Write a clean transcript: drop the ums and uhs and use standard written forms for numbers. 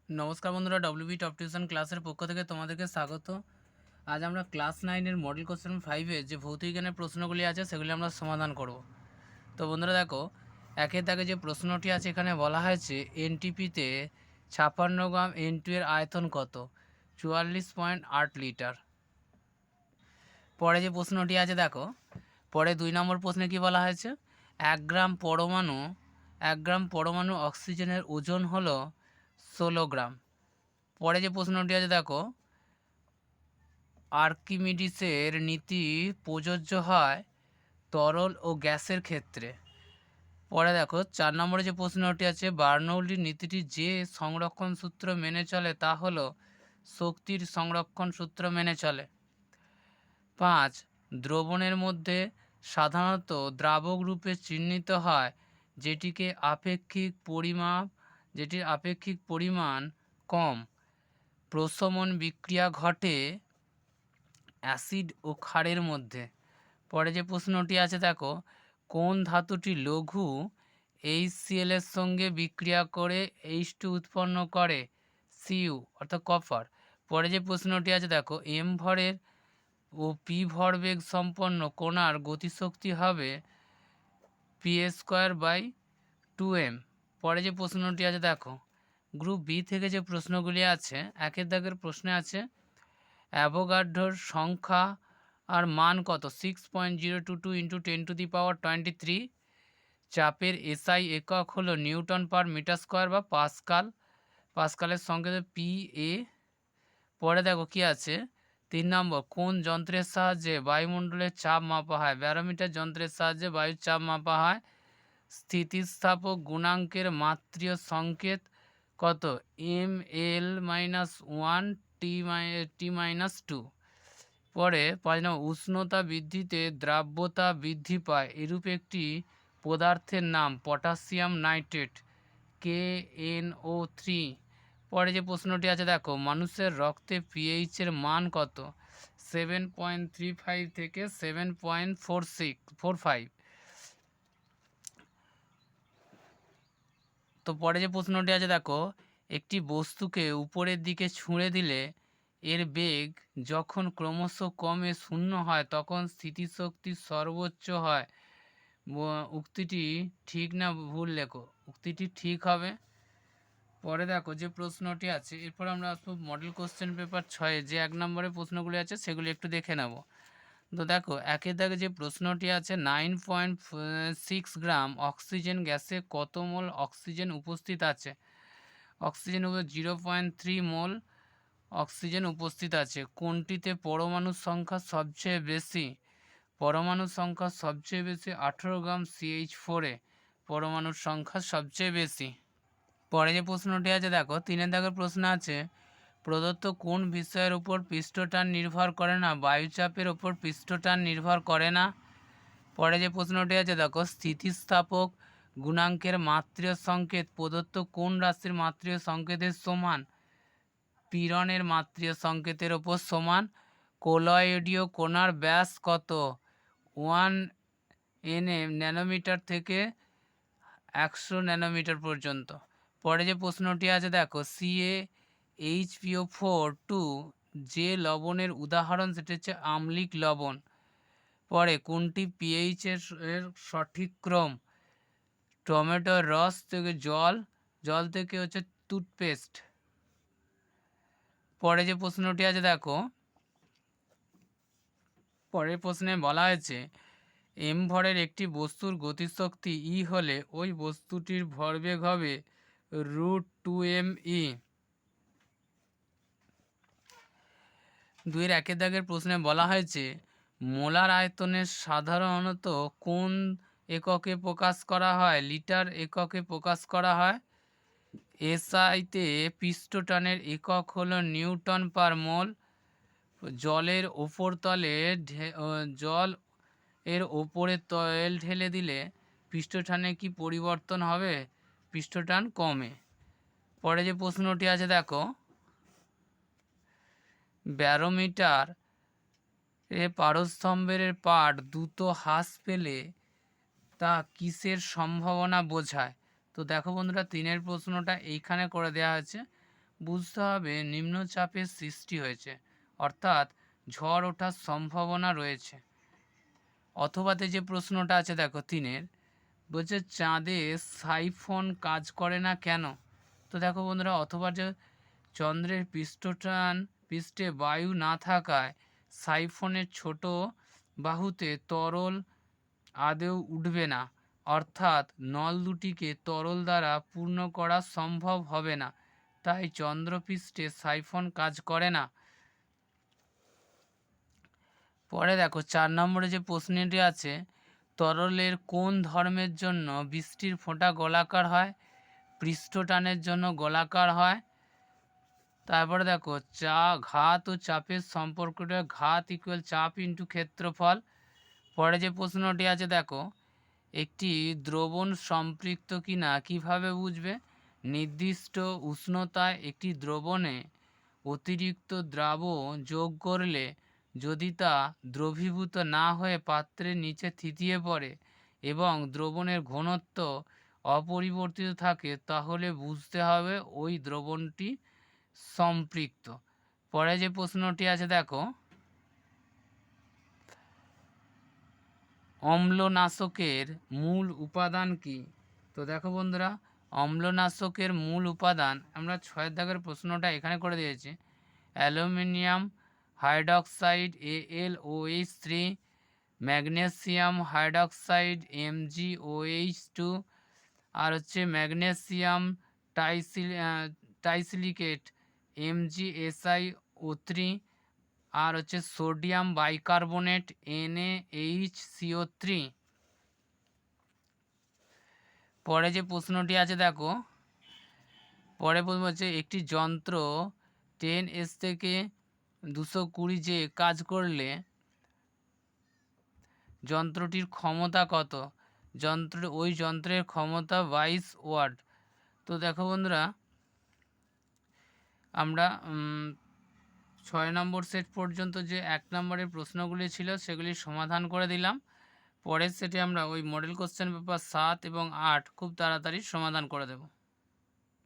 নমস্কার বন্ধুরা, WB top tuition ক্লাসের পক্ষ থেকে তোমাদেরকে স্বাগত। আজ আমরা ক্লাস 9-এর মডেল কোশ্চেন 5-এ যে ভৌতবিজ্ঞানের প্রশ্নগুলি আছে সেগুলি আমরা সমাধান করব। তো বন্ধুরা দেখো, একের দাগে যে প্রশ্নটি আছে এখানে বলা হয়েছে এনটিপিতে 56 গ্রাম N2 এর আয়তন কত? 44.8 লিটার। পরে যে প্রশ্নটি আছে দেখো, পরে 2 নম্বর প্রশ্নে কি বলা হয়েছে, 1 গ্রাম পরমাণু অক্সিজেনের ওজন হলো 16 গ্রাম। পরে যে প্রশ্নটি আছে দেখো, আর্কিমিডিসের নীতি প্রযোজ্য হয় তরল ও গ্যাসের ক্ষেত্রে। পরে দেখো 4 নম্বরে যে প্রশ্নটি আছে, বার্নৌলির নীতিটি যে সংরক্ষণ সূত্র মেনে চলে তা হলো শক্তির সংরক্ষণ সূত্র মেনে চলে। 5, দ্রবণের মধ্যে সাধারণত দ্রাবক রূপে চিহ্নিত হয় যেটির আপেক্ষিক পরিমাণ কম। প্রশমন বিক্রিয়া ঘটে অ্যাসিড ও ক্ষারের মধ্যে। পরে যে প্রশ্নটি আছে দেখো, কোন ধাতুটি লঘু HCl এর সঙ্গে বিক্রিয়া করে H2 উৎপন্ন করে? Cu অর্থাৎ কপার। পরে যে প্রশ্নটি আছে দেখো, m ভরের ও p ভরবেগ সম্পন্ন কণার গতিশক্তি হবে p²/2m। পরে যে প্রশ্নটি আছে দেখো, গ্রুপ বি থেকে যে প্রশ্নগুলি আছে, একের দাগের প্রশ্নে আছে অ্যাভোগাড্রোর সংখ্যা আর মান কত? 6.022 × 10⁻23। চাপের এসআই একক হলো নিউটন পার মিটার স্কোয়ার বা পাস্কাল। পাস্কালের সংকেত PA। পরে দেখো কি আছে, 3 নম্বর, কোন যন্ত্রের সাহায্যে বায়ুমণ্ডলের চাপ মাপা হয়? ব্যারোমিটার যন্ত্রের সাহায্যে বায়ুর চাপ মাপা হয়। স্থিতিস্থাপক গুণাঙ্কের মাত্রীয় সংকেত কত? ml-1 t-2। পরে 5 নম্বর, উষ্ণতা বৃদ্ধিতে দ্রাব্যতা বৃদ্ধি পায় এরূপ একটি পদার্থের নাম পটাশিয়াম নাইট্রেট KNO3। পরে যে প্রশ্নটি আছে দেখো, মানুষের রক্তে পিএইচ এর মান কত? 7.35 থেকে 7.45। তো পরে যে প্রশ্নটি আছে দেখো, একটি বস্তুকে উপরের দিকে ছুঁড়ে দিলে এর বেগ যখন ক্রমশ কমে শূন্য হয় তখন স্থিতিশক্তি সর্বোচ্চ হয়। উক্তিটি ঠিক না ভুল লেখো। উক্তিটি ঠিক হবে। পরে দেখো যে প্রশ্নটি আছে, এরপর আমরা আসবো মডেল কোশ্চেন পেপার 6-এ যে 1 নম্বরের প্রশ্নগুলি আছে সেগুলি একটু দেখে নেব। তো দেখো, একের দাগে যে প্রশ্নটি আছে, 9.6 গ্রাম অক্সিজেন গ্যাসে কত মোল অক্সিজেন উপস্থিত আছে? অক্সিজেন 0.3 মোল অক্সিজেন উপস্থিত আছে। কোনটিতে পরমাণুর সংখ্যা সবচেয়ে বেশি? পরমাণুর সংখ্যা সবচেয়ে বেশি 18 গ্রাম CH4-এ পরমাণুর সংখ্যা সবচেয়ে বেশি। পরে যে প্রশ্নটি আছে দেখো, 3 দাগের প্রশ্ন আছে, প্রদত্ত কোন বিষয়ের উপর পৃষ্ঠটান নির্ভর করে না? বায়ুচাপের ওপর পৃষ্ঠটান নির্ভর করে না। পরে যে প্রশ্নটি আছে দেখো, স্থিতিস্থাপক গুণাঙ্কের মাত্রীয় সংকেত প্রদত্ত কোন রাশির মাত্রীয় সংকেতের সমান? পীড়নের মাত্রীয় সংকেতের ওপর সমান। কোলয়েডীয় কোণার ব্যাস কত? 1 ন্যানোমিটার থেকে 100 ন্যানোমিটার পর্যন্ত। পরে যে প্রশ্নটি আছে দেখো, CaHPO4 যে লবণের উদাহরণ সেটা হচ্ছে আম্লিক লবণ। পরে কোনটি পিএইচ এর সঠিক ক্রম? টমেটোর রস থেকে জল থেকে হচ্ছে টুথপেস্ট। পরে যে প্রশ্নটি আছে দেখো, পরের প্রশ্নে বলা হয়েছে m ভরের একটি বস্তুর গতিশক্তি E হলে ওই বস্তুটির ভরবেগ হবে √2mE। 2-এর 1 দাগের প্রশ্নে বলা হয়েছে মোলার আয়তনের সাধারণত কোন এককে প্রকাশ করা হয়? লিটার এককে প্রকাশ করা হয়। এসআইতে পৃষ্ঠটানের একক হলো নিউটন পার মোল। জল এর ওপরে তেল ঢেলে দিলে পৃষ্ঠটানে কি পরিবর্তন হবে? পৃষ্ঠটান কমে। পরে যে প্রশ্নটি আছে দেখো, ব্যারোমিটার পারস্তম্ভের পাঠ দ্রুত হ্রাস পেলে তা কিসের সম্ভাবনা বোঝায়? তো দেখো বন্ধুরা, 3-এর প্রশ্নটা এইখানে করে দেওয়া হয়েছে। বুঝতে হবে নিম্নচাপের সৃষ্টি হয়েছে, অর্থাৎ ঝড় ওঠার সম্ভাবনা রয়েছে। অথবাতে যে প্রশ্নটা আছে দেখো 3-এর, বলছে চাঁদে সাইফন কাজ করে না কেন? তো দেখো বন্ধুরা, অথবা যে চন্দ্রের পৃষ্ঠে বায়ু না থাকায় সাইফনের ছোট বাহুতে তরল আদৌ উঠবে না, অর্থাৎ নল দুটিকে তরল দ্বারা পূর্ণ করা সম্ভব হবে না, তাই চন্দ্রপৃষ্ঠে সাইফন কাজ করে না। পরে দেখো 4 নম্বরে যে প্রশ্নটি আছে, তরলের কোন ধর্মের জন্য বৃষ্টির ফোঁটা গোলাকার হয়? পৃষ্ঠটানের জন্য গোলাকার হয়। তারপরে দেখো ঘাত ও চাপের সম্পর্কটা, ঘাত ইকুয়াল চাপ ইন্টু ক্ষেত্রফল। পরে যে প্রশ্নটি আছে দেখো, একটি দ্রবণ সম্পৃক্ত কিনা কিভাবে বুঝবে? নির্দিষ্ট উষ্ণতায় একটি দ্রবণে অতিরিক্ত দ্রাবণ যোগ করলে যদি তা দ্রবীভূত না হয়ে পাত্রের নিচে থিতিয়ে পড়ে এবং দ্রবণের ঘনত্ব অপরিবর্তিত থাকে, তাহলে বুঝতে হবে ওই দ্রবণটি সম্পৃক্ত। পরে যে প্রশ্নটি আছে দেখো, অম্লনাশকের মূল উপাদান কি? তো দেখো বন্ধুরা, অম্লনাশকের মূল উপাদান, আমরা 6 দাগের প্রশ্নটা এখানে করে দিয়েছি। Aluminium hydroxide AlOH3, magnesium hydroxide MgOH2, আর হচ্ছে ম্যাগনেসিয়াম টাইসিলিকেট MgSiO3, আর হচ্ছে সোডিয়াম বাইকার্বনেট NaHCO3। পরে যে প্রশ্নটি আছে দেখো, পরে প্রশ্ন হচ্ছে একটি যন্ত্র 10S থেকে 220 যে কাজ করলে যন্ত্রটির ক্ষমতা কত? ওই যন্ত্রের ক্ষমতা 22 ওয়াট। তো দেখো বন্ধুরা, আমরা 6 নম্বর সেট পর্যন্ত যে 1 নম্বরের প্রশ্নগুলি ছিল সেগুলি সমাধান করে দিলাম। পরের সেটে আমরা ওই মডেল কোশ্চেন পেপার 7 এবং 8 খুব তাড়াতাড়ি সমাধান করে দেব।